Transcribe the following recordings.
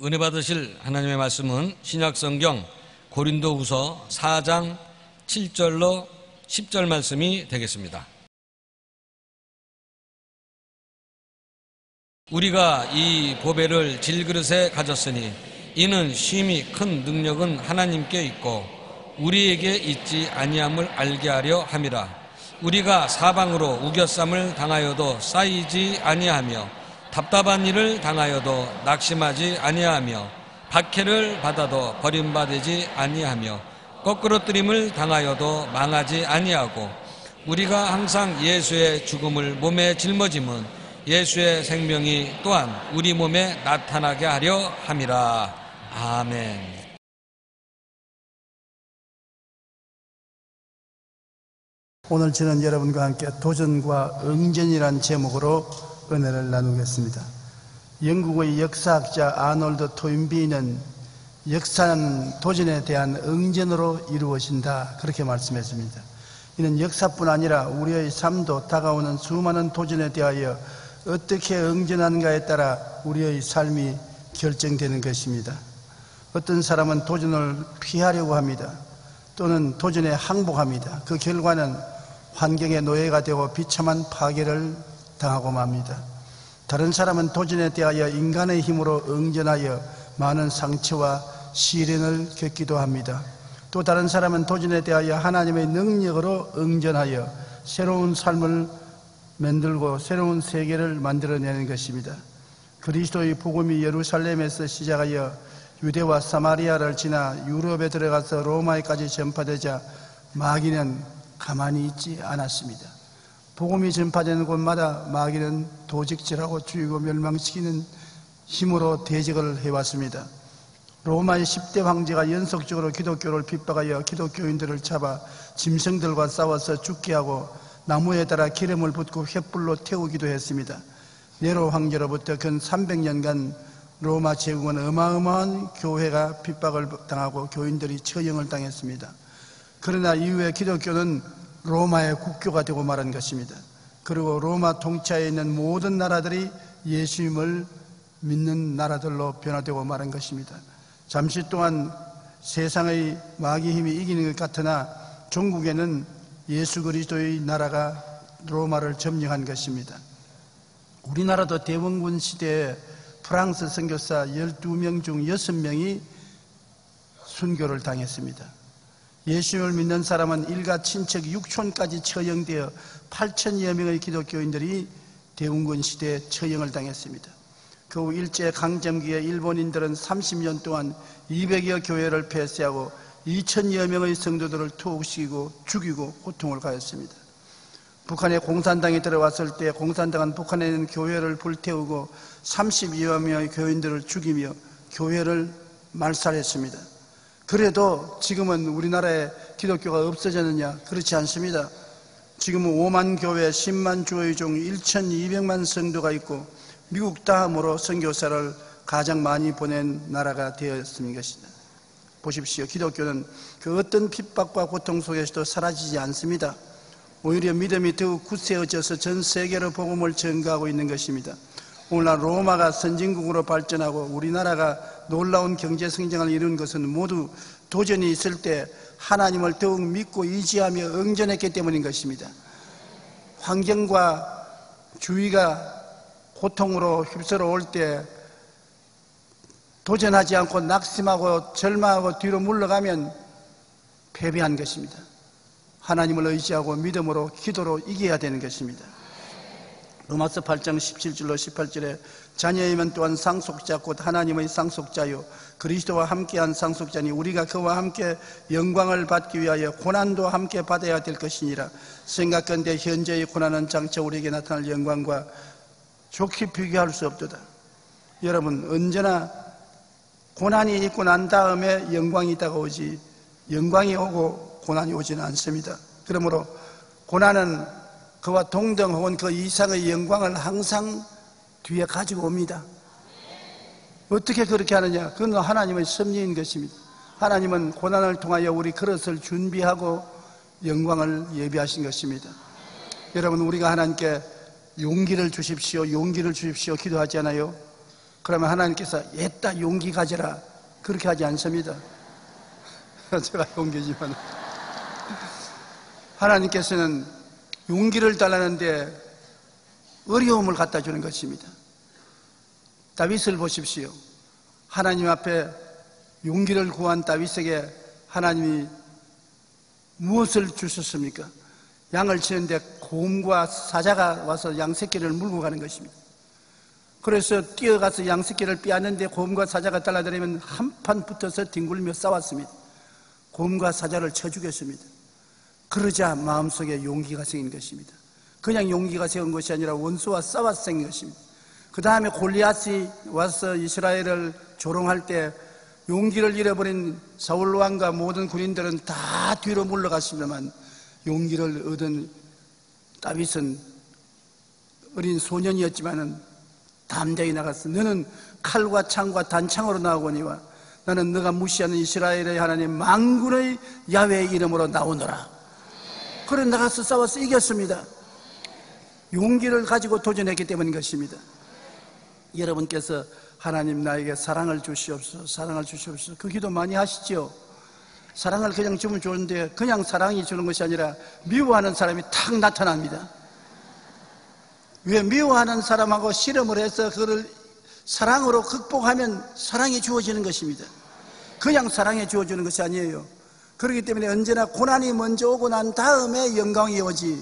은혜 받으실 하나님의 말씀은 신약성경 고린도후서 4장 7절로 10절 말씀이 되겠습니다. 우리가 이 보배를 질그릇에 가졌으니 이는 심히 큰 능력은 하나님께 있고 우리에게 있지 아니함을 알게 하려 함이라. 우리가 사방으로 우겨쌈을 당하여도 쌓이지 아니하며 답답한 일을 당하여도 낙심하지 아니하며 박해를 받아도 버림받지 아니하며 거꾸로뜨림을 당하여도 망하지 아니하고 우리가 항상 예수의 죽음을 몸에 짊어짐은 예수의 생명이 또한 우리 몸에 나타나게 하려 함이라. 아멘. 오늘 저는 여러분과 함께 도전과 응전이란 제목으로 은혜를 나누겠습니다. 영국의 역사학자 아놀드 토인비는 역사는 도전에 대한 응전으로 이루어진다, 그렇게 말씀했습니다. 이는 역사뿐 아니라 우리의 삶도 다가오는 수많은 도전에 대하여 어떻게 응전하는가에 따라 우리의 삶이 결정되는 것입니다. 어떤 사람은 도전을 피하려고 합니다. 또는 도전에 항복합니다. 그 결과는 환경의 노예가 되고 비참한 파괴를 당하고 맙니다. 다른 사람은 도전에 대하여 인간의 힘으로 응전하여 많은 상처와 시련을 겪기도 합니다. 또 다른 사람은 도전에 대하여 하나님의 능력으로 응전하여 새로운 삶을 만들고 새로운 세계를 만들어내는 것입니다. 그리스도의 복음이 예루살렘에서 시작하여 유대와 사마리아를 지나 유럽에 들어가서 로마에까지 전파되자 마귀는 가만히 있지 않았습니다. 복음이 전파되는 곳마다 마귀는 도적질하고 죽이고 멸망시키는 힘으로 대적을 해왔습니다. 로마의 10대 황제가 연속적으로 기독교를 핍박하여 기독교인들을 잡아 짐승들과 싸워서 죽게 하고 나무에 달아 기름을 붓고 횃불로 태우기도 했습니다. 네로 황제로부터 근 300년간 로마 제국은 어마어마한 교회가 핍박을 당하고 교인들이 처형을 당했습니다. 그러나 이후에 기독교는 로마의 국교가 되고 말한 것입니다. 그리고 로마 통치하에 있는 모든 나라들이 예수님을 믿는 나라들로 변화되고 말한 것입니다. 잠시 동안 세상의 마귀 힘이 이기는 것 같으나 종국에는 예수 그리스도의 나라가 로마를 점령한 것입니다. 우리나라도 대원군 시대에 프랑스 선교사 12명 중 6명이 순교를 당했습니다. 예수님을 믿는 사람은 일가 친척 6촌까지 처형되어 8천여 명의 기독교인들이 대원군 시대에 처형을 당했습니다. 그 후 일제강점기에 일본인들은 30년 동안 200여 교회를 폐쇄하고 2천여 명의 성도들을 투옥시키고 죽이고 고통을 가했습니다. 북한에 공산당이 들어왔을 때 공산당은 북한에 있는 교회를 불태우고 32여 명의 교인들을 죽이며 교회를 말살했습니다. 그래도 지금은 우리나라에 기독교가 없어졌느냐? 그렇지 않습니다. 지금은 5만 교회 10만 주의 종 1200만 성도가 있고 미국 다음으로 선교사를 가장 많이 보낸 나라가 되었습니다. 보십시오. 기독교는 그 어떤 핍박과 고통 속에서도 사라지지 않습니다. 오히려 믿음이 더욱 굳세어져서 전 세계로 복음을 전가하고 있는 것입니다. 오늘날 로마가 선진국으로 발전하고 우리나라가 놀라운 경제 성장을 이룬 것은 모두 도전이 있을 때 하나님을 더욱 믿고 의지하며 응전했기 때문인 것입니다. 환경과 주위가 고통으로 휩쓸어 올 때 도전하지 않고 낙심하고 절망하고 뒤로 물러가면 패배한 것입니다. 하나님을 의지하고 믿음으로 기도로 이겨야 되는 것입니다. 로마서 8장 17절로 18절에 자녀이면 또한 상속자 곧 하나님의 상속자요 그리스도와 함께한 상속자니 우리가 그와 함께 영광을 받기 위하여 고난도 함께 받아야 될 것이니라. 생각건대 현재의 고난은 장차 우리에게 나타날 영광과 좋게 비교할 수 없도다. 여러분, 언제나 고난이 있고 난 다음에 영광이 다가오지 영광이 오고 고난이 오지는 않습니다. 그러므로 고난은 그와 동등 혹은 그 이상의 영광을 항상 뒤에 가지고 옵니다. 어떻게 그렇게 하느냐? 그건 하나님의 섭리인 것입니다. 하나님은 고난을 통하여 우리 그릇을 준비하고 영광을 예비하신 것입니다. 여러분, 우리가 하나님께 용기를 주십시오, 용기를 주십시오 기도하지 않아요? 그러면 하나님께서 옛다 용기 가져라 그렇게 하지 않습니다. 제가 용기지만 하나님께서는 용기를 달라는데 어려움을 갖다 주는 것입니다. 다윗을 보십시오. 하나님 앞에 용기를 구한 다윗에게 하나님이 무엇을 주셨습니까? 양을 치는데 곰과 사자가 와서 양 새끼를 물고 가는 것입니다. 그래서 뛰어가서 양 새끼를 빼앗는데 곰과 사자가 달라들면 한판 붙어서 뒹굴며 싸웠습니다. 곰과 사자를 쳐 죽였습니다. 그러자 마음속에 용기가 생긴 것입니다. 그냥 용기가 생긴 것이 아니라 원수와 싸워서 생긴 것입니다. 그 다음에 골리앗이 와서 이스라엘을 조롱할 때 용기를 잃어버린 사울 왕과 모든 군인들은 다 뒤로 물러갔습니다만 용기를 얻은 다윗은 어린 소년이었지만은 담대히 나갔어. 너는 칼과 창과 단창으로 나오거니와 나는 너가 무시하는 이스라엘의 하나님 만군의 야훼의 이름으로 나오너라. 그래 나가서 싸워서 이겼습니다. 용기를 가지고 도전했기 때문인 것입니다. 여러분께서 하나님 나에게 사랑을 주시옵소서, 사랑을 주시옵소서 그 기도 많이 하시죠? 사랑을 그냥 주면 좋은데 그냥 사랑이 주는 것이 아니라 미워하는 사람이 탁 나타납니다. 왜? 미워하는 사람하고 실험을 해서 그를 사랑으로 극복하면 사랑이 주어지는 것입니다. 그냥 사랑이 주어지는 것이 아니에요. 그렇기 때문에 언제나 고난이 먼저 오고 난 다음에 영광이 오지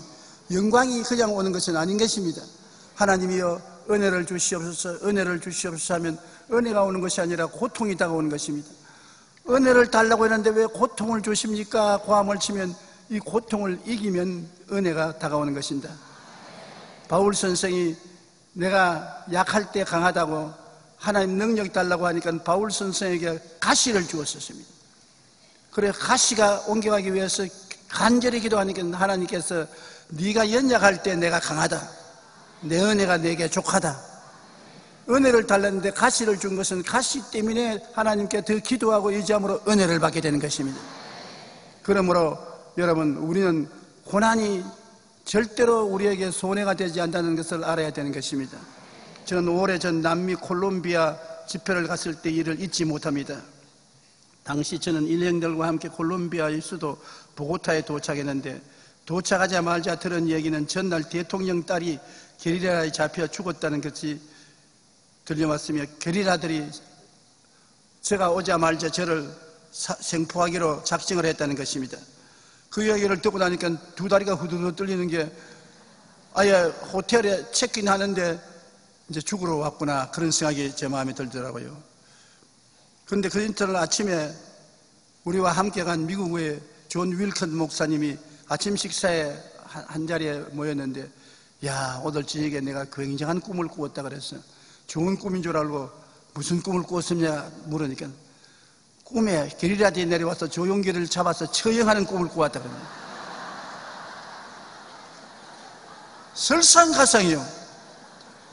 영광이 그냥 오는 것은 아닌 것입니다. 하나님이여 은혜를 주시옵소서, 은혜를 주시옵소서 하면 은혜가 오는 것이 아니라 고통이 다가오는 것입니다. 은혜를 달라고 했는데 왜 고통을 주십니까? 고함을 치면 이 고통을 이기면 은혜가 다가오는 것입니다. 바울 선생이 내가 약할 때 강하다고 하나님 능력 달라고 하니까 바울 선생에게 가시를 주었었습니다. 그래 가시가 옮겨가기 위해서 간절히 기도하니까 하나님께서 네가 연약할 때 내가 강하다, 내 은혜가 내게 족하다. 은혜를 달랐는데 가시를 준 것은 가시 때문에 하나님께 더 기도하고 의지함으로 은혜를 받게 되는 것입니다. 그러므로 여러분 우리는 고난이 절대로 우리에게 손해가 되지 않는다는 것을 알아야 되는 것입니다. 저는 오래 전 남미 콜롬비아 집회를 갔을 때 일을 잊지 못합니다. 당시 저는 일행들과 함께 콜롬비아의 수도 보고타에 도착했는데 도착하자마자 들은 얘기는 전날 대통령 딸이 게리라에 잡혀 죽었다는 것이 들려왔으며 게리라들이 제가 오자마자 저를 생포하기로 작정을 했다는 것입니다. 그 얘기를 듣고 나니까 두 다리가 후두둑 떨리는 게 아예 호텔에 체크인하는데 이제 죽으러 왔구나 그런 생각이 제 마음에 들더라고요. 그런데 그 이튿날 아침에 우리와 함께 간 미국의 존 윌컨 목사님이 아침 식사에 한 자리에 모였는데 야 오늘 저녁에 내가 굉장한 꿈을 꾸었다 그랬어요. 좋은 꿈인 줄 알고 무슨 꿈을 꾸었느냐 물으니까 꿈에 게리라들이 내려와서 조용기를 잡아서 처형하는 꿈을 꾸었다 그러네요. 설상가상이요.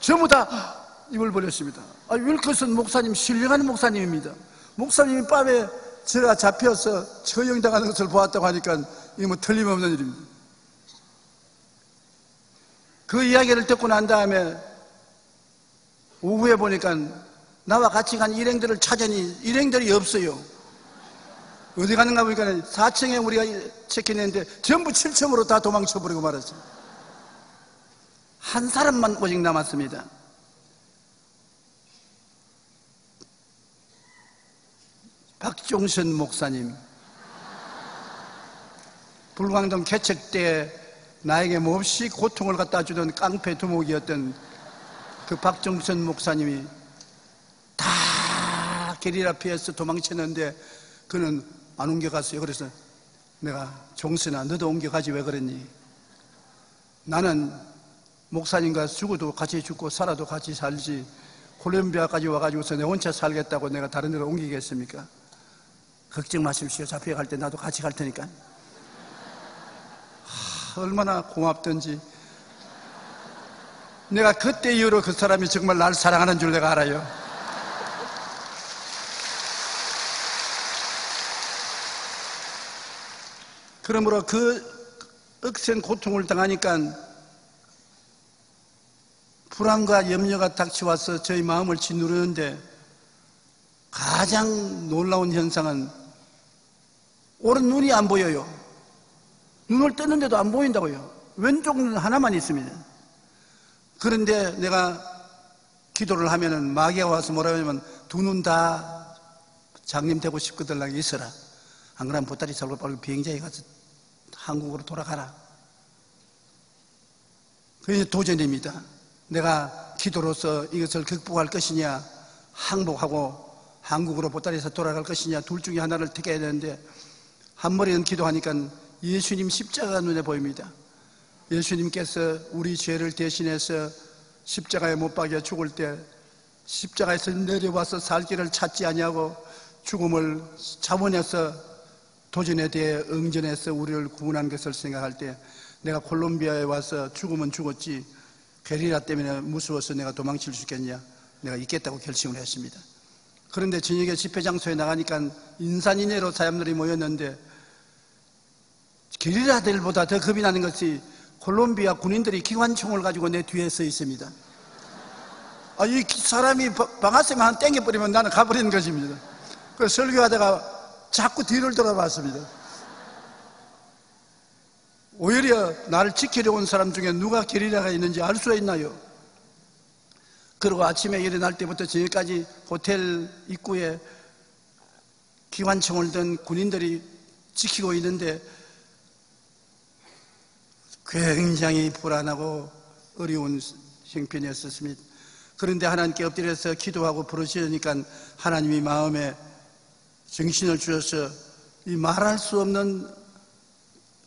전부 다 입을 벌렸습니다. 윌컨슨 목사님 신령한 목사님입니다. 목사님이 밤에 제가 잡혀서 처형당하는 것을 보았다고 하니까 이거 뭐 틀림없는 일입니다. 그 이야기를 듣고 난 다음에 오후에 보니까 나와 같이 간 일행들을 찾으니 일행들이 없어요. 어디 가는가 보니까 4층에 우리가 체크인했는데 전부 7층으로 다 도망쳐버리고 말았어요. 한 사람만 오직 남았습니다. 박종선 목사님. 불광동 개척 때 나에게 몹시 고통을 갖다 주던 깡패 두목이었던 그 박종선 목사님이 다 게리라 피해서 도망쳤는데 그는 안 옮겨갔어요. 그래서 내가 종선아 너도 옮겨가지 왜 그랬니? 나는 목사님과 죽어도 같이 죽고 살아도 같이 살지 콜롬비아까지 와가지고서 내 혼자 살겠다고 내가 다른 데로 옮기겠습니까? 걱정 마십시오. 잡혀갈 때 나도 같이 갈 테니까. 얼마나 고맙던지. 내가 그때 이후로 그 사람이 정말 날 사랑하는 줄 내가 알아요. 그러므로 그 억센 고통을 당하니까 불안과 염려가 닥쳐와서 저희 마음을 짓누르는데 가장 놀라운 현상은 오른 눈이 안 보여요. 눈을 떴는데도 안 보인다고요. 왼쪽 눈 하나만 있습니다. 그런데 내가 기도를 하면은 마귀가 와서 뭐라고 하냐면 두 눈 다 장님 되고 싶거든 있어라. 안 그러면 보따리 살고 빨리 비행장에 가서 한국으로 돌아가라. 그게 도전입니다. 내가 기도로서 이것을 극복할 것이냐, 항복하고 한국으로 보따리에서 돌아갈 것이냐, 둘 중에 하나를 택해야 되는데 한 머리는 기도하니까 예수님 십자가가 눈에 보입니다. 예수님께서 우리 죄를 대신해서 십자가에 못 박여 죽을 때 십자가에서 내려와서 살 길을 찾지 아니하고 죽음을 자원해서 도전에 대해 응전해서 우리를 구원한 것을 생각할 때 내가 콜롬비아에 와서 죽으면 죽었지 게리라 때문에 무서워서 내가 도망칠 수 있겠냐, 내가 있겠다고 결심을 했습니다. 그런데 저녁에 집회장소에 나가니까 인산인해로 사람들이 모였는데 게리라들보다 더 겁이 나는 것이 콜롬비아 군인들이 기관총을 가지고 내 뒤에 서 있습니다. 이 사람이 방아쇠만 한 땡겨버리면 나는 가버리는 것입니다. 그래서 설교하다가 자꾸 뒤를 돌아봤습니다. 오히려 나를 지키려 온 사람 중에 누가 게리라가 있는지 알 수 있나요? 그리고 아침에 일어날 때부터 저녁까지 호텔 입구에 기관총을 든 군인들이 지키고 있는데 굉장히 불안하고 어려운 형편이었습니다. 그런데 하나님께 엎드려서 기도하고 부르시니까 하나님이 마음에 정신을 주셔서 이 말할 수 없는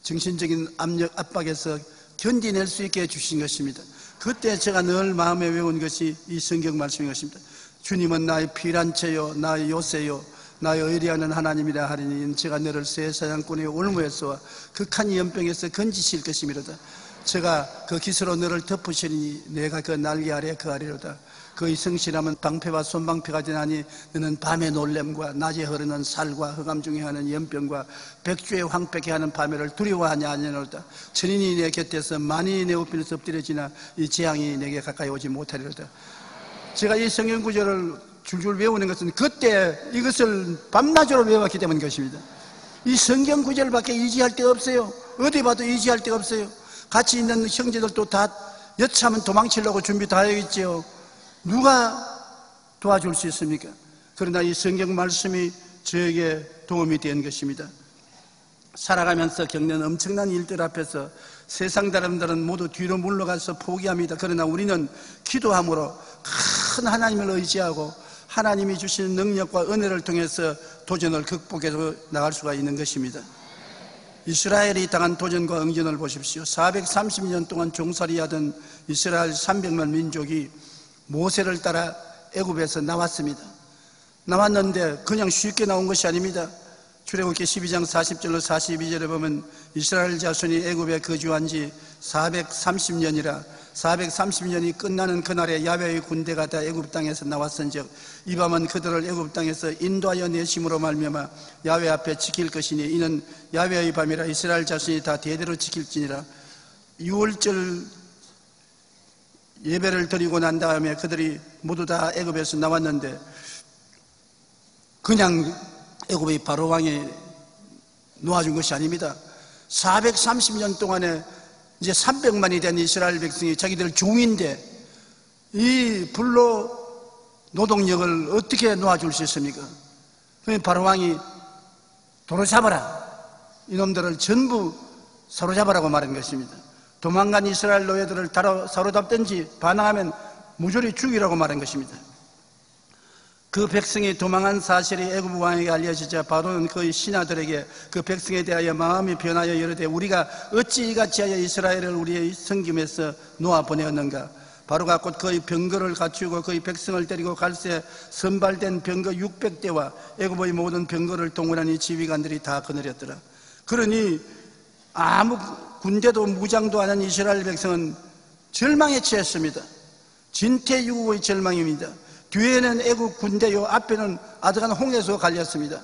정신적인 압력, 압박에서 견디낼 수 있게 해주신 것입니다. 그때 제가 늘 마음에 외운 것이 이 성경 말씀인 것입니다. 주님은 나의 피난처요 나의 요새요 나의 의리하는 하나님이라 하리니 제가 너를 새 사냥꾼의 올무에서와 극한 연병에서 건지실 것이미로다. 제가 그 기스로 너를 덮으시리니 내가 그 날개 아래 거하리로다. 그의 성실함은 방패와 손방패가 되나니 너는 밤의 놀램과 낮에 흐르는 살과 흑암 중에 하는 연병과 백주에 황폐케 하는 밤에를 두려워하냐 아니로다. 천인이 내 곁에서 만인이 내 우편에서 엎드려지나 이 재앙이 내게 가까이 오지 못하리로다. 제가 이 성경 구절을 줄줄 외우는 것은 그때 이것을 밤낮으로 외웠기 때문인 것입니다. 이 성경 구절밖에 의지할 데가 없어요. 어디 봐도 의지할 데가 없어요. 같이 있는 형제들도 다 여차하면 도망치려고 준비 다 하겠지요. 누가 도와줄 수 있습니까? 그러나 이 성경 말씀이 저에게 도움이 된 것입니다. 살아가면서 겪는 엄청난 일들 앞에서 세상 사람들은 모두 뒤로 물러가서 포기합니다. 그러나 우리는 기도함으로 큰 하나님을 의지하고 하나님이 주시는 능력과 은혜를 통해서 도전을 극복해서 나갈 수가 있는 것입니다. 이스라엘이 당한 도전과 응전을 보십시오. 430년 동안 종살이하던 이스라엘 300만 민족이 모세를 따라 애굽에서 나왔습니다. 나왔는데 그냥 쉽게 나온 것이 아닙니다. 출애굽기 12장 40절로 42절에 보면 이스라엘 자손이 애굽에 거주한 지 430년이라 430년이 끝나는 그날에 야훼의 군대가 다 애굽 땅에서 나왔은즉 이 밤은 그들을 애굽 땅에서 인도하여 내심으로 말미암아 야훼 앞에 지킬 것이니 이는 야훼의 밤이라 이스라엘 자손이 다 대대로 지킬지니라. 6월절 예배를 드리고 난 다음에 그들이 모두 다 애굽에서 나왔는데 그냥 애굽의 바로 왕이 놓아준 것이 아닙니다. 430년 동안에 이제 300만이 된 이스라엘 백성이 자기들 종인데 이 불로 노동력을 어떻게 놓아줄 수 있습니까? 바로 왕이 도로잡아라, 이놈들을 전부 사로잡아라고 말한 것입니다. 도망간 이스라엘 노예들을 사로잡든지 반항하면 무조리 죽이라고 말한 것입니다. 그 백성이 도망한 사실이 애굽 왕에게 알려지자 바로는 그의 신하들에게 그 백성에 대하여 마음이 변하여 이르되 우리가 어찌 이같이 하여 이스라엘을 우리의 성김에서 놓아 보내었는가. 바로가 곧 그의 병거를 갖추고 그의 백성을 데리고 갈새 선발된 병거 600대와 애굽의 모든 병거를 동원하니 지휘관들이 다 거느렸더라. 그러니 아무 군대도 무장도 안 한 이스라엘 백성은 절망에 처했습니다. 진퇴유구의 절망입니다. 뒤에는 애국 군대요, 앞에는 아득한 홍해수가 갈렸습니다.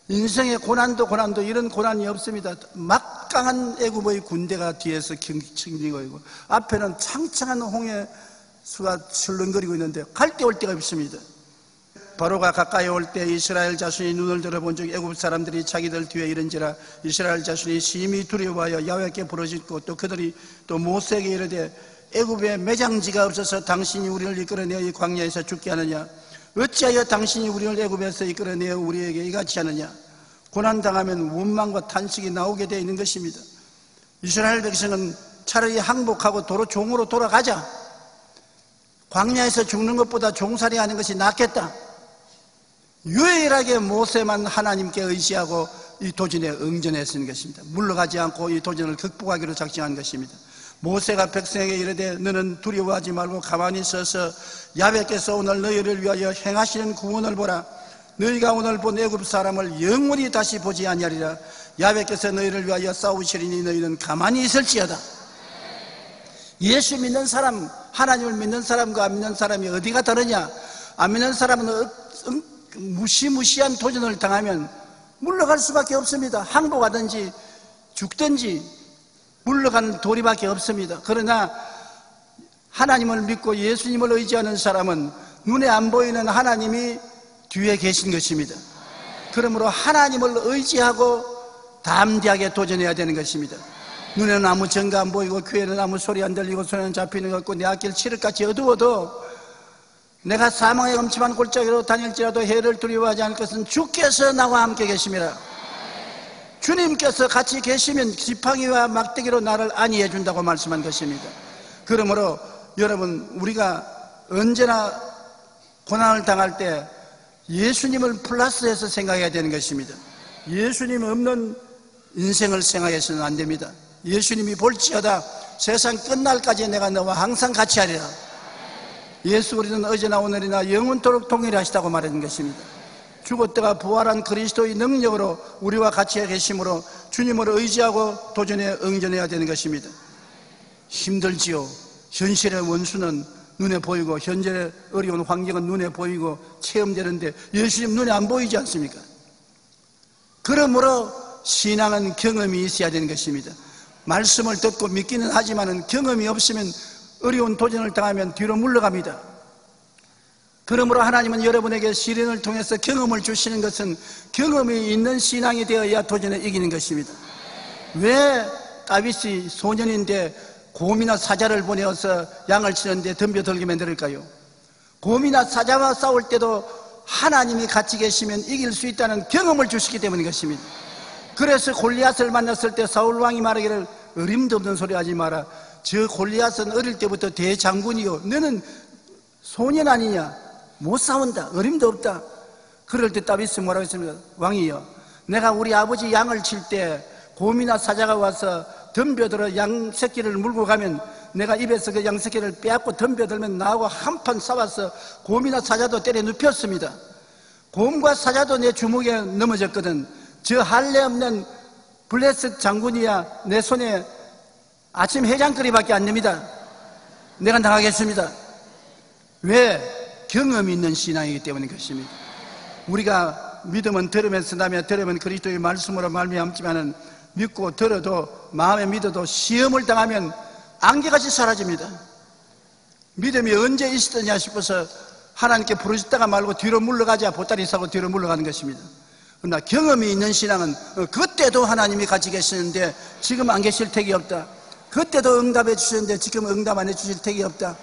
인생의 고난도 이런 고난이 없습니다. 막강한 애국의 군대가 뒤에서 경쟁이고 있고 앞에는 창창한 홍해 수가 출렁거리고 있는데 갈 데 올 데가 없습니다. 바로가 가까이 올 때 이스라엘 자손이 눈을 들어본 적 애굽 사람들이 자기들 뒤에 이른지라 이스라엘 자손이 심히 두려워하여 야훼께 부르짖고 또 그들이 또 모세에게 이르되 애굽에 매장지가 없어서 당신이 우리를 이끌어내어 이 광야에서 죽게 하느냐? 어찌하여 당신이 우리를 애굽에서 이끌어내어 우리에게 이같이 하느냐? 고난당하면 원망과 탄식이 나오게 되어 있는 것입니다. 이스라엘 백성은 차라리 항복하고 도로 종으로 돌아가자, 광야에서 죽는 것보다 종살이 하는 것이 낫겠다, 유일하게 모세만 하나님께 의지하고 이 도전에 응전했던 것입니다. 물러가지 않고 이 도전을 극복하기로 작정한 것입니다. 모세가 백성에게 이르되 너는 두려워하지 말고 가만히 서서 야훼께서 오늘 너희를 위하여 행하시는 구원을 보라. 너희가 오늘 본 애굽 사람을 영원히 다시 보지 아니하리라. 야훼께서 너희를 위하여 싸우시리니 너희는 가만히 있을지어다. 예수 믿는 사람, 하나님을 믿는 사람과 안 믿는 사람이 어디가 다르냐? 안 믿는 사람은 무시무시한 도전을 당하면 물러갈 수밖에 없습니다. 항복하든지 죽든지 물러가는 도리밖에 없습니다. 그러나 하나님을 믿고 예수님을 의지하는 사람은 눈에 안 보이는 하나님이 뒤에 계신 것입니다. 그러므로 하나님을 의지하고 담대하게 도전해야 되는 것입니다. 눈에는 아무 증거 안 보이고 귀에는 아무 소리 안 들리고 손에는 잡히는 것 없고 내 앞길 칠흑같이 어두워도 내가 사망의 엄침한 골짜기로 다닐지라도 해를 두려워하지 않을 것은 주께서 나와 함께 계심이라. 주님께서 같이 계시면 지팡이와 막대기로 나를 안위해 준다고 말씀한 것입니다. 그러므로 여러분, 우리가 언제나 고난을 당할 때 예수님을 플러스해서 생각해야 되는 것입니다. 예수님 없는 인생을 생각해서는 안 됩니다. 예수님이 볼지어다 세상 끝날까지 내가 너와 항상 같이 하리라. 예수 그리스도는 어제나 오늘이나 영원토록 동일하시다고 말하는 것입니다. 죽었다가 부활한 그리스도의 능력으로 우리와 같이 계심으로 주님을 의지하고 도전에 응전해야 되는 것입니다. 힘들지요. 현실의 원수는 눈에 보이고 현재의 어려운 환경은 눈에 보이고 체험되는데 예수님 눈에 안 보이지 않습니까? 그러므로 신앙은 경험이 있어야 되는 것입니다. 말씀을 듣고 믿기는 하지만 경험이 없으면 어려운 도전을 당하면 뒤로 물러갑니다. 그러므로 하나님은 여러분에게 시련을 통해서 경험을 주시는 것은 경험이 있는 신앙이 되어야 도전에 이기는 것입니다. 왜 다윗이 소년인데 곰이나 사자를 보내어서 양을 치는데 덤벼들게 만들까요? 곰이나 사자와 싸울 때도 하나님이 같이 계시면 이길 수 있다는 경험을 주시기 때문인 것입니다. 그래서 골리앗을 만났을 때 사울왕이 말하기를 어림도 없는 소리 하지 마라. 저 골리앗은 어릴 때부터 대장군이요, 너는 소년 아니냐? 못 싸운다, 어림도 없다. 그럴 때 다윗이 뭐라고 했습니까? 왕이여, 내가 우리 아버지 양을 칠 때 곰이나 사자가 와서 덤벼들어 양 새끼를 물고 가면 내가 입에서 그 양 새끼를 빼앗고 덤벼들면 나하고 한판 싸워서 곰이나 사자도 때려 눕혔습니다. 곰과 사자도 내 주먹에 넘어졌거든. 저 할례 없는 블레셋 장군이야 내 손에 아침 해장거리밖에 안 됩니다. 내가 당하겠습니다. 왜? 경험이 있는 신앙이기 때문인 것입니다. 우리가 믿음은 들으면서 나며 들으면 그리스도의 말씀으로 말미암지만은 믿고 들어도 마음에 믿어도 시험을 당하면 안개같이 사라집니다. 믿음이 언제 있었느냐 싶어서 하나님께 부르짖다가 말고 뒤로 물러가자 보따리 싸고 뒤로 물러가는 것입니다. 그러나 경험이 있는 신앙은 그때도 하나님이 같이 계시는데 지금 안 계실 택이 없다. 그때도 응답해 주셨는데 지금 응답 안 해 주실 택이 없다.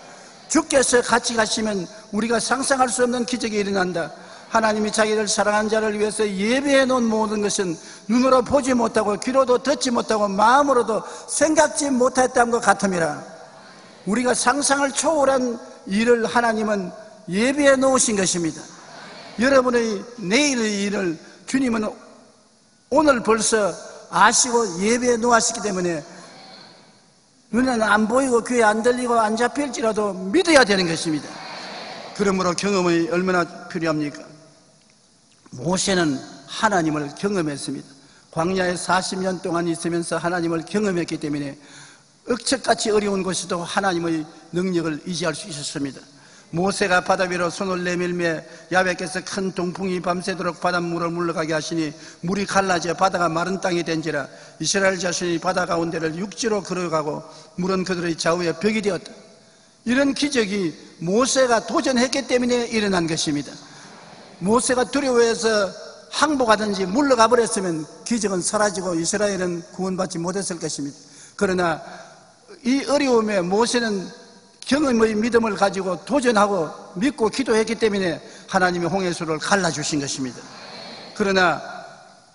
주께서 같이 가시면 우리가 상상할 수 없는 기적이 일어난다. 하나님이 자기를 사랑하는 자를 위해서 예배해 놓은 모든 것은 눈으로 보지 못하고 귀로도 듣지 못하고 마음으로도 생각지 못했던 것 같음이라. 우리가 상상을 초월한 일을 하나님은 예배해 놓으신 것입니다. 여러분의 내일의 일을 주님은 오늘 벌써 아시고 예배해 놓으셨기 때문에 눈에는 안 보이고 귀에 안 들리고 안 잡힐지라도 믿어야 되는 것입니다. 그러므로 경험이 얼마나 필요합니까? 모세는 하나님을 경험했습니다. 광야에 40년 동안 있으면서 하나님을 경험했기 때문에 억척같이 어려운 곳에도 하나님의 능력을 의지할 수 있었습니다. 모세가 바다 위로 손을 내밀매 야훼께서 큰 동풍이 밤새도록 바닷물을 물러가게 하시니 물이 갈라져 바다가 마른 땅이 된지라. 이스라엘 자손이 바다 가운데를 육지로 걸어가고 물은 그들의 좌우에 벽이 되었다. 이런 기적이 모세가 도전했기 때문에 일어난 것입니다. 모세가 두려워해서 항복하든지 물러가 버렸으면 기적은 사라지고 이스라엘은 구원받지 못했을 것입니다. 그러나 이 어려움에 모세는 경험의 믿음을 가지고 도전하고 믿고 기도했기 때문에 하나님이 홍해수를 갈라주신 것입니다. 그러나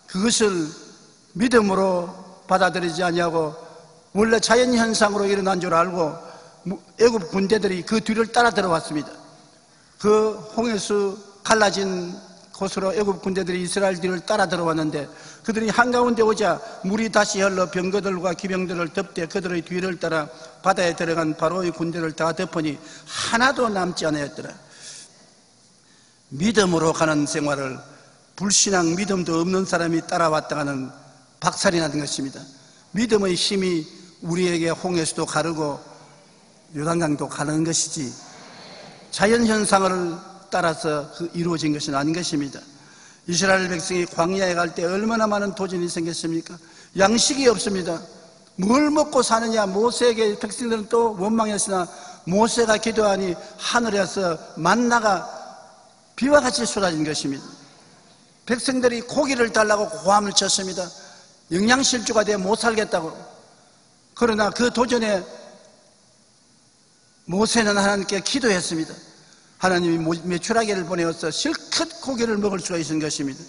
그것을 믿음으로 받아들이지 아니하고 원래 자연현상으로 일어난 줄 알고 애굽 군대들이 그 뒤를 따라 들어왔습니다. 그 홍해수 갈라진 곳으로 애굽 군대들이 이스라엘 뒤를 따라 들어왔는데 그들이 한가운데 오자 물이 다시 흘러 병거들과 기병들을 덮되 그들의 뒤를 따라 바다에 들어간 바로의 군대를 다 덮으니 하나도 남지 않았더라. 믿음으로 가는 생활을 불신앙 믿음도 없는 사람이 따라왔다가는 박살이 나는 것입니다. 믿음의 힘이 우리에게 홍해수도 가르고 요단강도 가는 것이지 자연현상을 따라서 이루어진 것은 아닌 것입니다. 이스라엘 백성이 광야에 갈 때 얼마나 많은 도전이 생겼습니까? 양식이 없습니다. 뭘 먹고 사느냐? 모세에게 백성들은 또 원망했으나 모세가 기도하니 하늘에서 만나가 비와 같이 쏟아진 것입니다. 백성들이 고기를 달라고 고함을 쳤습니다. 영양실조가 되어 못 살겠다고. 그러나 그 도전에 모세는 하나님께 기도했습니다. 하나님이 메추라기를 보내어서 실컷 고기를 먹을 수가 있는 것입니다.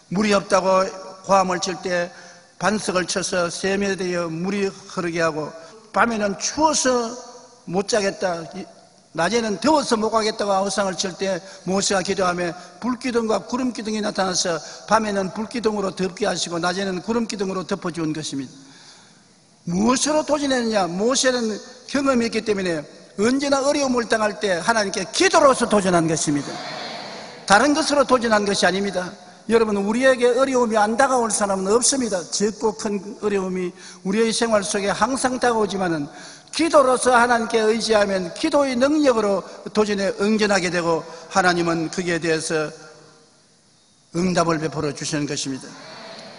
물이 없다고 고함을 칠 때 반석을 쳐서 샘에 대어 물이 흐르게 하고 밤에는 추워서 못 자겠다, 낮에는 더워서 못 가겠다고 아우성을 칠 때 모세가 기도하며 불기둥과 구름기둥이 나타나서 밤에는 불기둥으로 덮게 하시고 낮에는 구름기둥으로 덮어주는 것입니다. 무엇으로 도전했느냐? 모세는 경험이 있기 때문에 언제나 어려움을 당할 때 하나님께 기도로서 도전한 것입니다. 다른 것으로 도전한 것이 아닙니다. 여러분, 우리에게 어려움이 안 다가올 사람은 없습니다. 적고 큰 어려움이 우리의 생활 속에 항상 다가오지만은 기도로서 하나님께 의지하면 기도의 능력으로 도전에 응전하게 되고 하나님은 거기에 대해서 응답을 베풀어 주시는 것입니다.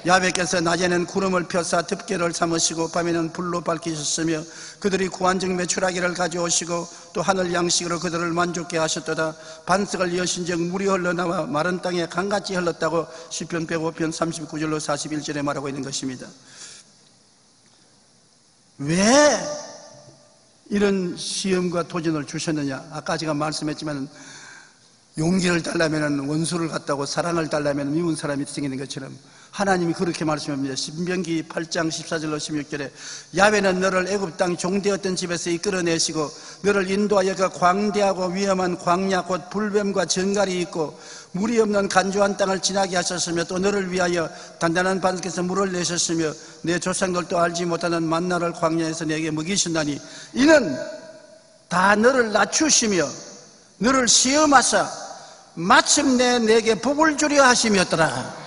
야훼께서 낮에는 구름을 펴사 덮개를 삼으시고 밤에는 불로 밝히셨으며 그들이 구한즉 메추라기를 가져오시고 또 하늘 양식으로 그들을 만족케 하셨도다. 반석을 여신즉 물이 흘러나와 마른 땅에 강같이 흘렀다고 시편 105편 39절로 41절에 말하고 있는 것입니다. 왜 이런 시험과 도전을 주셨느냐? 아까 제가 말씀했지만 용기를 달라면 원수를 갖다고 사랑을 달라면 미운 사람이 생기는 것처럼 하나님이 그렇게 말씀합니다. 신명기 8장 14절로 16절에 야훼는 너를 애굽 땅 종되었던 집에서 이끌어내시고 너를 인도하여 그 광대하고 위험한 광야 곧 불뱀과 정갈이 있고 물이 없는 간조한 땅을 지나게 하셨으며 또 너를 위하여 단단한 바닥에서 물을 내셨으며 내 조상들도 알지 못하는 만나를 광야에서 내게 먹이신다니 이는 다 너를 낮추시며 너를 시험하사 마침내 내게 복을 주려 하심이었더라.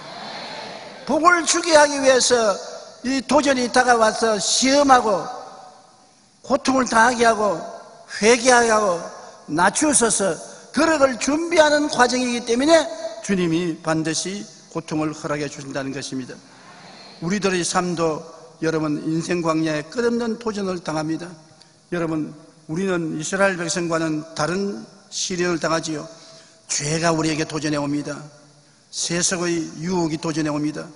복을 주게 하기 위해서 이 도전이 다가와서 시험하고 고통을 당하게 하고 회개하게 하고 낮추셔서 그릇을 준비하는 과정이기 때문에 주님이 반드시 고통을 허락해 주신다는 것입니다. 우리들의 삶도 여러분 인생 광야에 끝없는 도전을 당합니다. 여러분, 우리는 이스라엘 백성과는 다른 시련을 당하지요. 죄가 우리에게 도전해 옵니다. 세속의 유혹이 도전해 옵니다.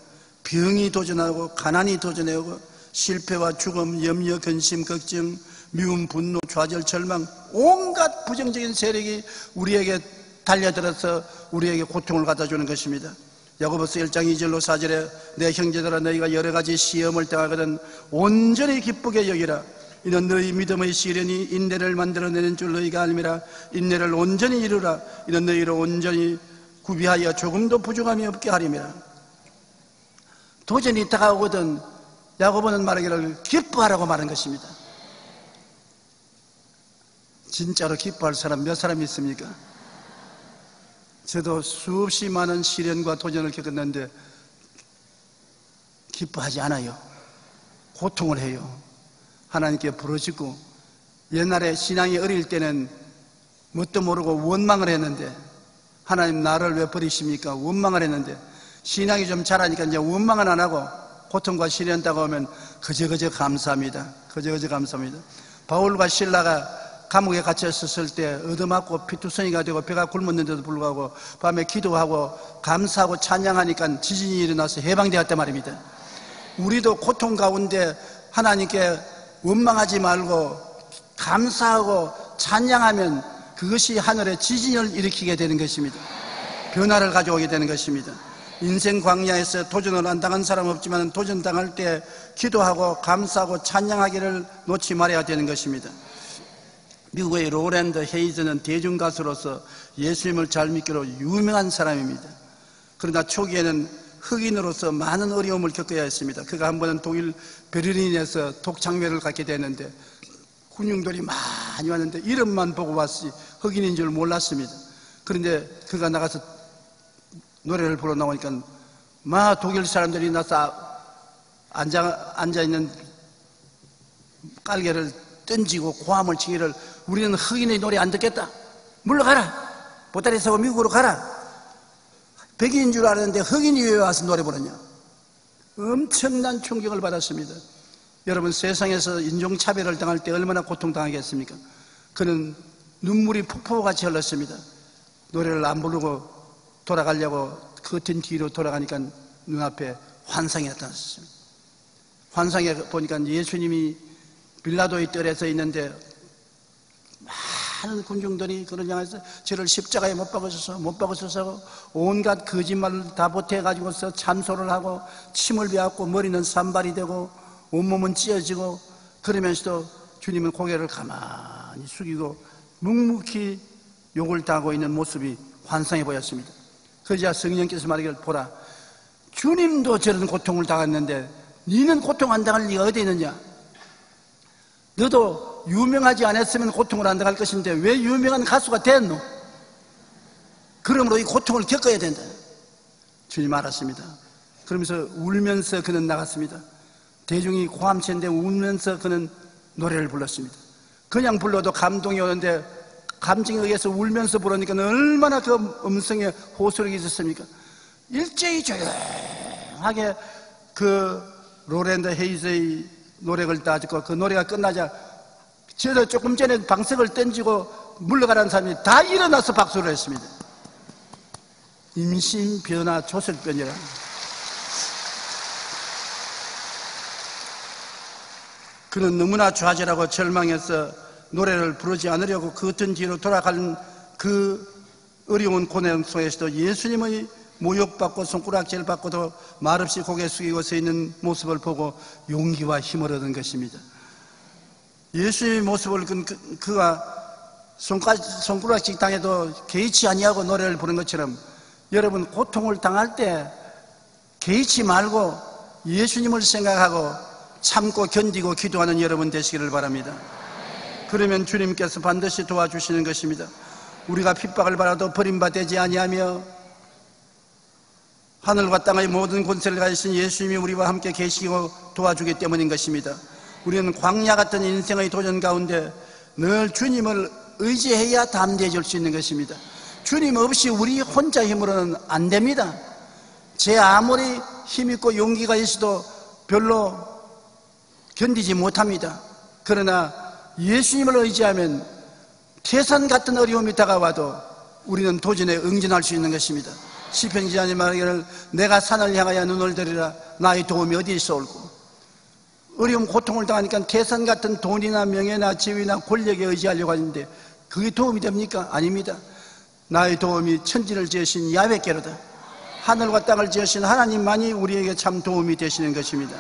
병이 도전하고 가난이 도전해 오고 실패와 죽음, 염려, 근심, 걱정, 미움, 분노, 좌절, 절망 온갖 부정적인 세력이 우리에게 달려들어서 우리에게 고통을 갖다주는 것입니다. 야고보서 1장 2절로 4절에 내 형제들아 너희가 여러 가지 시험을 당하거든 온전히 기쁘게 여기라. 이는 너희 믿음의 시련이 인내를 만들어내는 줄 너희가 알미라. 인내를 온전히 이루라. 이는 너희를 온전히 구비하여 조금도 부족함이 없게 하리라. 도전이 다가오거든 야고보는 말하기를 기뻐하라고 말한 것입니다. 진짜로 기뻐할 사람 몇 사람이 있습니까? 저도 수없이 많은 시련과 도전을 겪었는데 기뻐하지 않아요. 고통을 해요. 하나님께 부르짖고 옛날에 신앙이 어릴 때는 뭣도 모르고 원망을 했는데 하나님 나를 왜 버리십니까? 원망을 했는데 신앙이 좀 자라니까 이제 원망은 안 하고 고통과 시련 다가오면 그저 감사합니다. 그저 감사합니다. 바울과 실라가 감옥에 갇혔을 때 얻어맞고 피투성이가 되고 배가 굶었는데도 불구하고 밤에 기도하고 감사하고 찬양하니까 지진이 일어나서 해방되었단 말입니다. 우리도 고통 가운데 하나님께 원망하지 말고 감사하고 찬양하면 그것이 하늘의 지진을 일으키게 되는 것입니다. 변화를 가져오게 되는 것입니다. 인생 광야에서 도전을 안 당한 사람 없지만 도전당할 때 기도하고 감사하고 찬양하기를 놓지 말아야 되는 것입니다. 미국의 로랜드 헤이즈는 대중가수로서 예수님을 잘 믿기로 유명한 사람입니다. 그러나 초기에는 흑인으로서 많은 어려움을 겪어야 했습니다. 그가 한 번은 독일 베를린에서 독창매를 갖게 됐는데 군용들이 많이 왔는데 이름만 보고 왔지 흑인인 줄 몰랐습니다. 그런데 그가 나가서 노래를 부르러 나오니까 독일 사람들이 나서 앉아있는 깔개를 던지고 고함을 치기를 우리는 흑인의 노래 안 듣겠다. 물러가라. 보따리 서고 미국으로 가라. 백인인 줄 알았는데 흑인이 왜 와서 노래 부르냐. 엄청난 충격을 받았습니다. 여러분 세상에서 인종차별을 당할 때 얼마나 고통당하겠습니까? 그는 눈물이 폭포같이 흘렀습니다. 노래를 안 부르고 돌아가려고 커튼 뒤로 돌아가니까 눈앞에 환상이 나타났습니다. 환상에 보니까 예수님이 빌라도의 뜰에 서 있는데 많은 군중들이 그를 향해서 저를 십자가에 못 박으소서 온갖 거짓말을 다 보태가지고서 참소를 하고 침을 베었고 머리는 산발이 되고 온몸은 찢어지고 그러면서도 주님은 고개를 가만히 숙이고 묵묵히 욕을 당하고 있는 모습이 환상해 보였습니다. 그러자 성령께서 말하기를 보라 주님도 저런 고통을 당했는데 너는 고통 안 당할 리가 어디 있느냐. 너도 유명하지 않았으면 고통을 안 당할 것인데 왜 유명한 가수가 됐노? 그러므로 이 고통을 겪어야 된다. 주님 알았습니다. 그러면서 울면서 그는 나갔습니다. 대중이 고함치는데 울면서 그는 노래를 불렀습니다. 그냥 불러도 감동이 오는데 감정에 의해서 울면서 부르니까 얼마나 그 음성에 호소력이 있었습니까? 일제히 조용하게 그 로랜드 헤이즈의 노래를 다 듣고 그 노래가 끝나자 저도 조금 전에 방석을 던지고 물러가라는 사람이 다 일어나서 박수를 했습니다. 임신변화 조설변이라. 그는 너무나 좌절하고 절망해서 노래를 부르지 않으려고 그 어떤 뒤로 돌아가는 그 어려운 고뇌 속에서도 예수님의 모욕받고 손가락질 받고도 말없이 고개 숙이고 서 있는 모습을 보고 용기와 힘을 얻은 것입니다. 예수님의 모습을 그가 손가락질 당해도 개의치 아니하고 노래를 부른 것처럼 여러분 고통을 당할 때 개의치 말고 예수님을 생각하고 참고 견디고 기도하는 여러분 되시기를 바랍니다. 그러면 주님께서 반드시 도와주시는 것입니다. 우리가 핍박을 받아도 버림받지 아니하며 하늘과 땅의 모든 권세를 가지신 예수님이 우리와 함께 계시고 도와주기 때문인 것입니다. 우리는 광야 같은 인생의 도전 가운데 늘 주님을 의지해야 담대해질 수 있는 것입니다. 주님 없이 우리 혼자 힘으로는 안 됩니다. 제 아무리 힘있고 용기가 있어도 별로 견디지 못합니다. 그러나 예수님을 의지하면 태산 같은 어려움이 다가와도 우리는 도전에 응전할 수 있는 것입니다. 시편 기자님 말하기를 내가 산을 향하여 눈을 들이라 나의 도움이 어디 있어 올고. 어려움 고통을 당하니까 태산 같은 돈이나 명예나 지위나 권력에 의지하려고 하는데 그게 도움이 됩니까? 아닙니다. 나의 도움이 천지를 지으신 야훼께로다. 하늘과 땅을 지으신 하나님만이 우리에게 참 도움이 되시는 것입니다.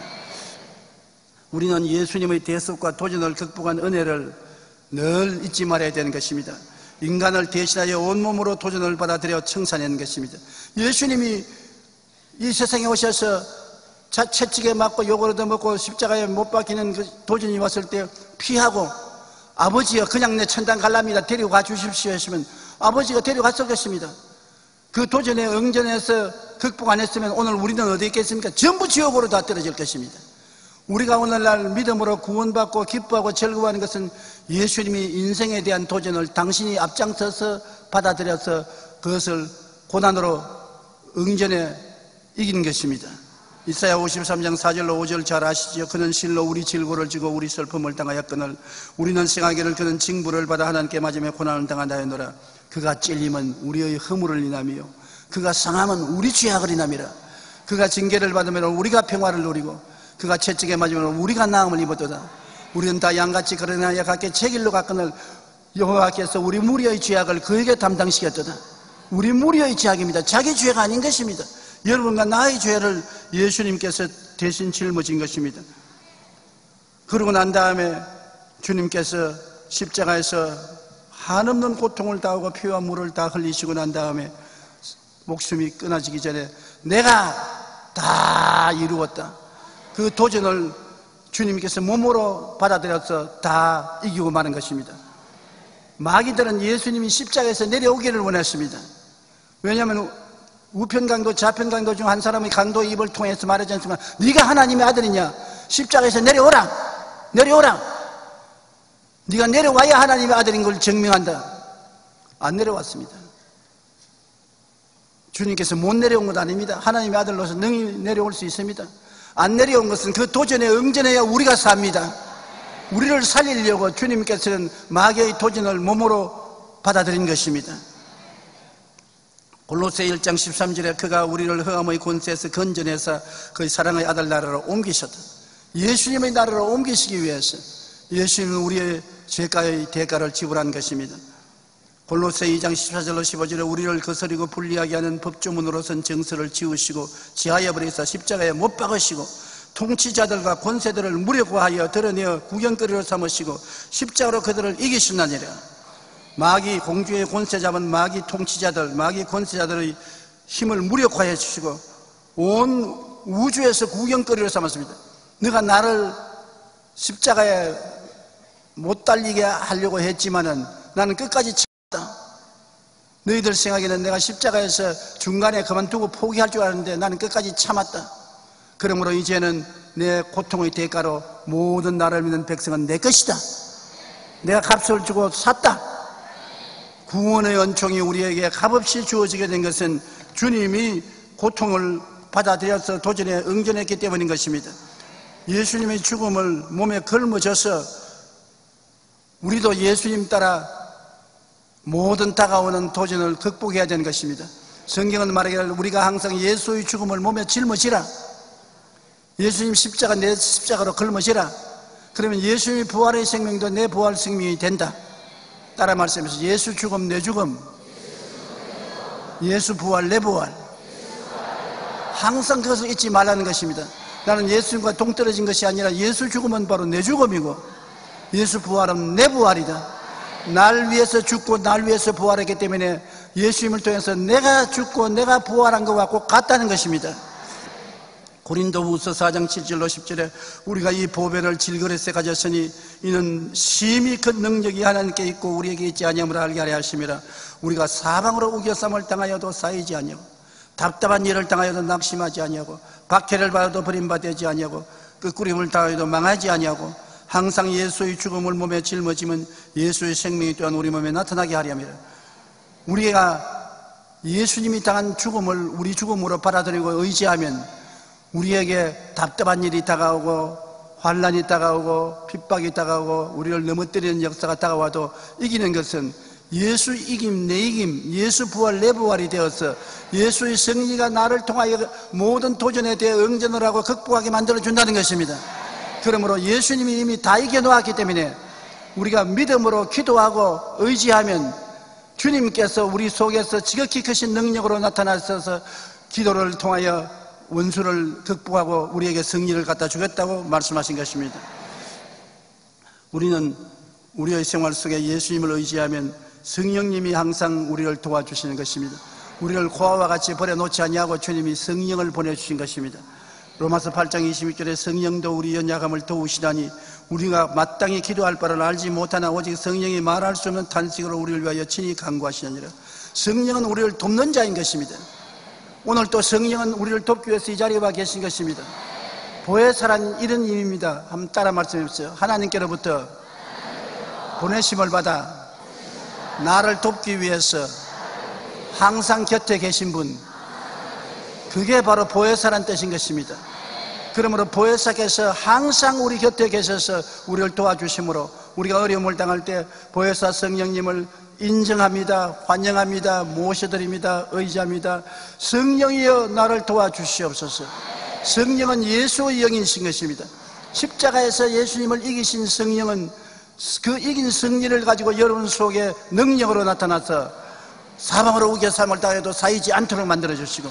우리는 예수님의 대속과 도전을 극복한 은혜를 늘 잊지 말아야 되는 것입니다. 인간을 대신하여 온몸으로 도전을 받아들여 청산하는 것입니다. 예수님이 이 세상에 오셔서 채찍에 맞고 욕을 얻어먹고 십자가에 못 박히는 그 도전이 왔을 때 피하고 아버지여 그냥 내 천당 갈랍니다 데려가 주십시오 했으면 아버지가 데려갔을 것입니다. 그 도전에 응전해서 극복 안 했으면 오늘 우리는 어디 있겠습니까? 전부 지옥으로 다 떨어질 것입니다. 우리가 오늘날 믿음으로 구원받고 기뻐하고 즐거워하는 것은 예수님이 인생에 대한 도전을 당신이 앞장서서 받아들여서 그것을 고난으로 응전해 이기는 것입니다. 이사야 53장 4절로 5절 잘 아시지요? 그는 실로 우리 질고를 지고 우리 슬픔을 당하였거늘 우리는 생하기를 그는 징벌을 받아 하나님께 맞으며 고난을 당한다였노라. 그가 찔림은 우리의 허물을 인하며 그가 상함은 우리 죄악을 인함이라. 그가 징계를 받으면 우리가 평화를 누리고 그가 채찍에 맞으면 우리가 나음을 입었도다. 우리는 다 양같이 걸어나여 각기 제 길로 갔거늘 여호와께서 우리 무리의 죄악을 그에게 담당시켰도다. 우리 무리의 죄악입니다. 자기 죄가 아닌 것입니다. 여러분과 나의 죄를 예수님께서 대신 짊어진 것입니다. 그러고 난 다음에 주님께서 십자가에서 한없는 고통을 당하고 피와 물을 다 흘리시고 난 다음에 목숨이 끊어지기 전에 내가 다 이루었다. 그 도전을 주님께서 몸으로 받아들여서 다 이기고 마는 것입니다. 마귀들은 예수님이 십자가에서 내려오기를 원했습니다. 왜냐하면 우편강도 좌편강도 중 한 사람의 강도의 입을 통해서 말하지 않지만 네가 하나님의 아들이냐, 십자가에서 내려오라, 내려오라, 네가 내려와야 하나님의 아들인 걸 증명한다. 안 내려왔습니다. 주님께서 못 내려온 것 아닙니다. 하나님의 아들로서 능히 내려올 수 있습니다. 안 내려온 것은 그 도전에 응전해야 우리가 삽니다. 우리를 살리려고 주님께서는 마귀의 도전을 몸으로 받아들인 것입니다. 골로새 1장 13절에 그가 우리를 흑암의 권세에서 건져내서 그의 사랑의 아들 나라로 옮기셨다. 예수님의 나라로 옮기시기 위해서 예수님은 우리의 죄가의 대가를 지불한 것입니다. 골로새 2장 14절로 15절에 우리를 거스리고 불리하게 하는 법조문으로선 정서를 지우시고 지하여 버리사 십자가에 못 박으시고 통치자들과 권세들을 무력화하여 드러내어 구경거리로 삼으시고 십자가로 그들을 이기셨나니라. 마귀 공주의 권세 잡은 마귀 통치자들, 마귀 권세자들의 힘을 무력화해 주시고 온 우주에서 구경거리로 삼았습니다. 너가 나를 십자가에 못 달리게 하려고 했지만은 나는 끝까지 참았다. 너희들 생각에는 내가 십자가에서 중간에 그만두고 포기할 줄 알았는데 나는 끝까지 참았다. 그러므로 이제는 내 고통의 대가로 모든 나를 믿는 백성은 내 것이다. 내가 값을 주고 샀다. 구원의 은총이 우리에게 값없이 주어지게 된 것은 주님이 고통을 받아들여서 도전에 응전했기 때문인 것입니다. 예수님의 죽음을 몸에 걸머져서 우리도 예수님 따라 모든 다가오는 도전을 극복해야 되는 것입니다. 성경은 말하기를 우리가 항상 예수의 죽음을 몸에 짊어지라. 예수님 십자가 내 십자가로 걸머지라. 그러면 예수님의 부활의 생명도 내 부활 생명이 된다. 따라 말씀해서 예수 죽음 내 죽음, 예수 부활 내 부활. 항상 그것을 잊지 말라는 것입니다. 나는 예수님과 동떨어진 것이 아니라 예수 죽음은 바로 내 죽음이고 예수 부활은 내 부활이다. 날 위해서 죽고 날 위해서 부활했기 때문에 예수님을 통해서 내가 죽고 내가 부활한 것과 꼭 같다는 것입니다. 고린도후서 4장 7절로 10절에 우리가 이 보배를 질그릇에 가졌으니 이는 심히 큰 능력이 하나님께 있고 우리에게 있지 아니함을 알게 하려 하심이라. 우리가 사방으로 우겨쌈을 당하여도 쌓이지 아니하고 답답한 일을 당하여도 낙심하지 아니하고 박해를 받아도 버림받지 아니하고 끄꾸림을 당하여도 망하지 아니하고 항상 예수의 죽음을 몸에 짊어지면 예수의 생명이 또한 우리 몸에 나타나게 하려 함이라. 우리가 예수님이 당한 죽음을 우리 죽음으로 받아들이고 의지하면 우리에게 답답한 일이 다가오고 환난이 다가오고 핍박이 다가오고 우리를 넘어뜨리는 역사가 다가와도 이기는 것은 예수 이김 내 이김, 예수 부활 내 부활이 되어서 예수의 승리가 나를 통하여 모든 도전에 대해 응전을 하고 극복하게 만들어준다는 것입니다. 그러므로 예수님이 이미 다 이겨놓았기 때문에 우리가 믿음으로 기도하고 의지하면 주님께서 우리 속에서 지극히 크신 능력으로 나타나셔서 기도를 통하여 원수를 극복하고 우리에게 승리를 갖다 주겠다고 말씀하신 것입니다. 우리는 우리의 생활 속에 예수님을 의지하면 성령님이 항상 우리를 도와주시는 것입니다. 우리를 고아와 같이 버려놓지 아니하고 주님이 성령을 보내주신 것입니다. 로마서 8장 26절에 성령도 우리 연약함을 도우시다니 우리가 마땅히 기도할 바를 알지 못하나 오직 성령이 말할 수 없는 탄식으로 우리를 위하여 친히 간구하시느니라. 성령은 우리를 돕는 자인 것입니다. 오늘 또 성령은 우리를 돕기 위해서 이 자리에 와 계신 것입니다. 보혜사란 이런 의미입니다. 한번 따라 말씀해 주세요. 하나님께로부터 보내심을 받아 나를 돕기 위해서 항상 곁에 계신 분, 그게 바로 보혜사란 뜻인 것입니다. 그러므로 보혜사께서 항상 우리 곁에 계셔서 우리를 도와주심으로 우리가 어려움을 당할 때 보혜사 성령님을 인정합니다. 환영합니다. 모셔드립니다. 의지합니다. 성령이여 나를 도와주시옵소서. 성령은 예수의 영이신 것입니다. 십자가에서 예수님을 이기신 성령은 그 이긴 승리를 가지고 여러분 속에 능력으로 나타나서 사방으로 우겨 삶을 당해도 쌓이지 않도록 만들어주시고,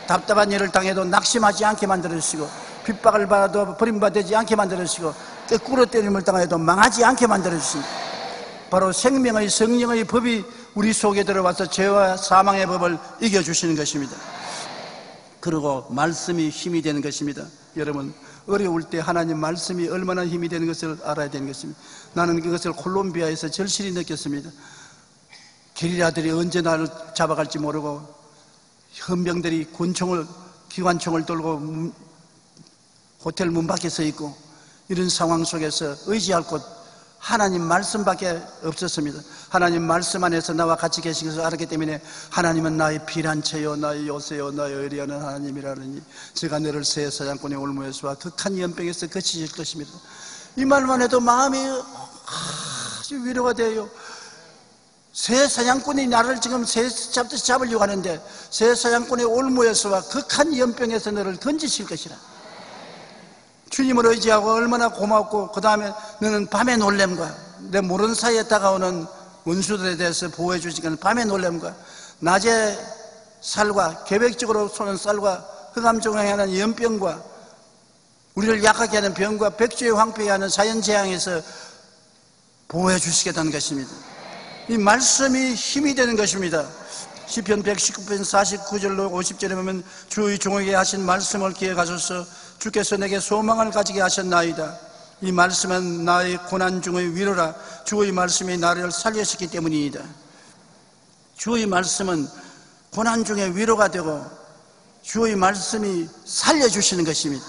답답한 일을 당해도 낙심하지 않게 만들어주시고, 핍박을 받아도 버림받지 않게 만들어주시고, 거꾸로 때림을 당해도 망하지 않게 만들어주십니다. 바로 생명의 성령의 법이 우리 속에 들어와서 죄와 사망의 법을 이겨주시는 것입니다. 그리고 말씀이 힘이 되는 것입니다. 여러분, 어려울 때 하나님 말씀이 얼마나 힘이 되는 것을 알아야 되는 것입니다. 나는 그것을 콜롬비아에서 절실히 느꼈습니다. 게릴라들이 언제 나를 잡아갈지 모르고 헌병들이 기관총을 들고 호텔 문 밖에 서 있고, 이런 상황 속에서 의지할 곳 하나님 말씀밖에 없었습니다. 하나님 말씀 안에서 나와 같이 계신 것을 알았기 때문에 하나님은 나의 피난처요 나의 요새요 나의 의리하는 하나님이라느니 제가 너를 새 사냥꾼의 올무에서와 극한 연병에서 거치실 것입니다. 이 말만 해도 마음이 아주 위로가 돼요. 새 사냥꾼이 나를 지금 새 잡듯이 잡으려고 하는데 새 사냥꾼의 올무에서와 극한 연병에서 너를 건지실 것이라. 주님을 의지하고 얼마나 고맙고, 그 다음에 너는 밤의 놀램과 내 모르는 사이에 다가오는 원수들에 대해서 보호해 주시는 밤의 놀램과 낮에 살과 계획적으로 쏘는 쌀과 흑암종에 하는 연병과 우리를 약하게 하는 병과 백주의 황폐에 하는 자연재앙에서 보호해 주시겠다는 것입니다. 이 말씀이 힘이 되는 것입니다. 시편 119편 49절로 50절에 보면 주의 종에게 하신 말씀을 기억하소서. 주께서 내게 소망을 가지게 하셨나이다. 이 말씀은 나의 고난 중의 위로라. 주의 말씀이 나를 살려주셨기 때문이다. 주의 말씀은 고난 중에 위로가 되고 주의 말씀이 살려주시는 것입니다.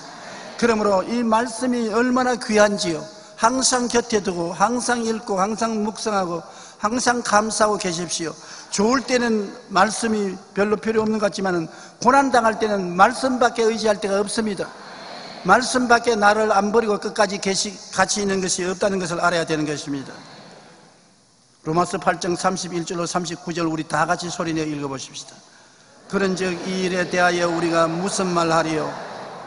그러므로 이 말씀이 얼마나 귀한지요. 항상 곁에 두고 항상 읽고 항상 묵상하고 항상 감사하고 계십시오. 좋을 때는 말씀이 별로 필요 없는 것 같지만 고난당할 때는 말씀밖에 의지할 데가 없습니다. 말씀밖에 나를 안 버리고 끝까지 같이 있는 것이 없다는 것을 알아야 되는 것입니다. 로마서 8장 31절로 39절 우리 다 같이 소리내어 읽어보십시다. 그런즉 이 일에 대하여 우리가 무슨 말하리요?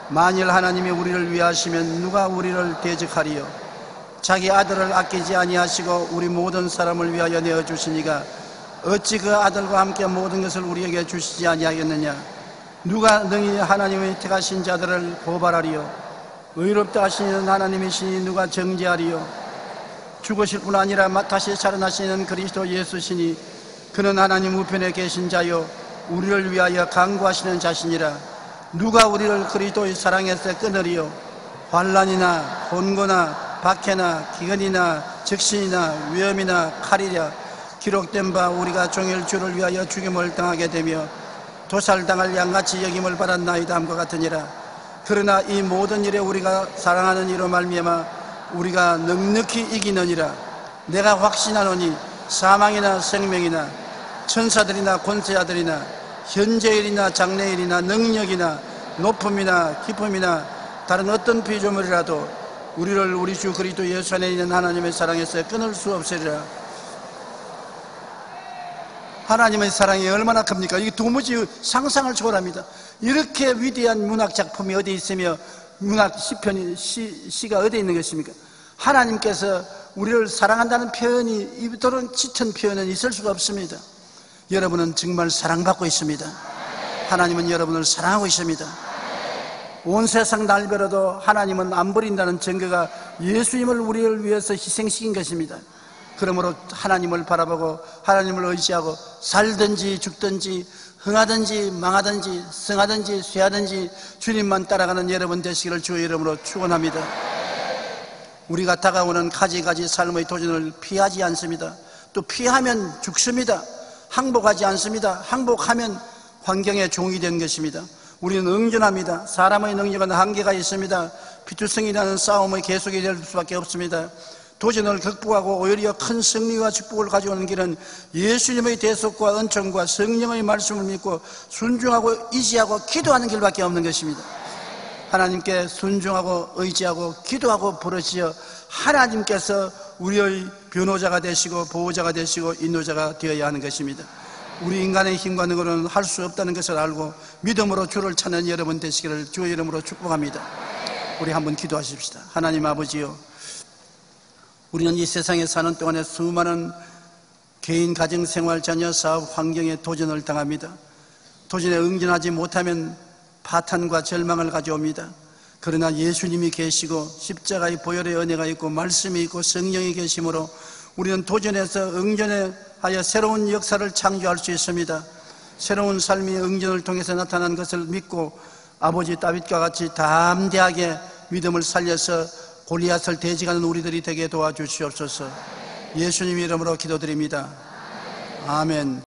만일 하나님이 우리를 위하시면 누가 우리를 대적하리요? 자기 아들을 아끼지 아니하시고 우리 모든 사람을 위하여 내어주시니가 어찌 그 아들과 함께 모든 것을 우리에게 주시지 아니하겠느냐? 누가 능히 하나님의 택하신 자들을 고발하리요? 의롭다 하시는 하나님이시니 누가 정죄하리요? 죽으실 뿐 아니라 다시 살아나시는 그리스도 예수시니 그는 하나님 우편에 계신 자요 우리를 위하여 간구하시는 자시니라. 누가 우리를 그리스도의 사랑에서 끊으리요? 환난이나 곤고나 박해나 기근이나 적신이나 위험이나 칼이랴. 기록된 바 우리가 종일 주를 위하여 죽임을 당하게 되며 도살당할 양같이 여김을 받았나이다 함과 같으니라. 그러나 이 모든 일에 우리가 사랑하는 이로 말미암아 우리가 넉넉히 이기느니라. 내가 확신하노니 사망이나 생명이나 천사들이나 권세자들이나 현재일이나 장래일이나 능력이나 높음이나 깊음이나 다른 어떤 피조물이라도 우리를 우리 주 그리스도 예수 안에 있는 하나님의 사랑에서 끊을 수 없으리라. 하나님의 사랑이 얼마나 큽니까? 이게 도무지 상상을 초월합니다. 이렇게 위대한 문학 작품이 어디 있으며 문학 시가 어디 있는 것입니까? 하나님께서 우리를 사랑한다는 표현이 이토록 짙은 표현은 있을 수가 없습니다. 여러분은 정말 사랑받고 있습니다. 하나님은 여러분을 사랑하고 있습니다. 온 세상 날벼락도 하나님은 안 버린다는 증거가 예수님을 우리를 위해서 희생시킨 것입니다. 그러므로 하나님을 바라보고 하나님을 의지하고 살든지 죽든지 흥하든지 망하든지 성하든지 쇠하든지 주님만 따라가는 여러분 되시기를 주의 이름으로 축원합니다. 우리가 다가오는 가지가지 삶의 도전을 피하지 않습니다. 또 피하면 죽습니다. 항복하지 않습니다. 항복하면 환경의 종이 된 것입니다. 우리는 응전합니다. 사람의 능력은 한계가 있습니다. 피투성이라는 싸움의 계속이 될 수밖에 없습니다. 도전을 극복하고 오히려 큰 승리와 축복을 가져오는 길은 예수님의 대속과 은총과 성령의 말씀을 믿고 순종하고 의지하고 기도하는 길밖에 없는 것입니다. 하나님께 순종하고 의지하고 기도하고 부르시어 하나님께서 우리의 변호자가 되시고 보호자가 되시고 인도자가 되어야 하는 것입니다. 우리 인간의 힘과 능으로는 할 수 없다는 것을 알고 믿음으로 주를 찾는 여러분 되시기를 주의 이름으로 축복합니다. 우리 한번 기도하십시다. 하나님 아버지요, 우리는 이 세상에 사는 동안에 수많은 개인, 가정, 생활, 자녀, 사업, 환경에 도전을 당합니다. 도전에 응전하지 못하면 파탄과 절망을 가져옵니다. 그러나 예수님이 계시고 십자가의 보혈의 은혜가 있고 말씀이 있고 성령이 계심으로 우리는 도전에서 응전하여 새로운 역사를 창조할 수 있습니다. 새로운 삶이 응전을 통해서 나타난 것을 믿고 아버지 다윗과 같이 담대하게 믿음을 살려서 골리앗을 대적하는 우리들이 되게 도와주시옵소서. 예수님 이름으로 기도드립니다. 아멘.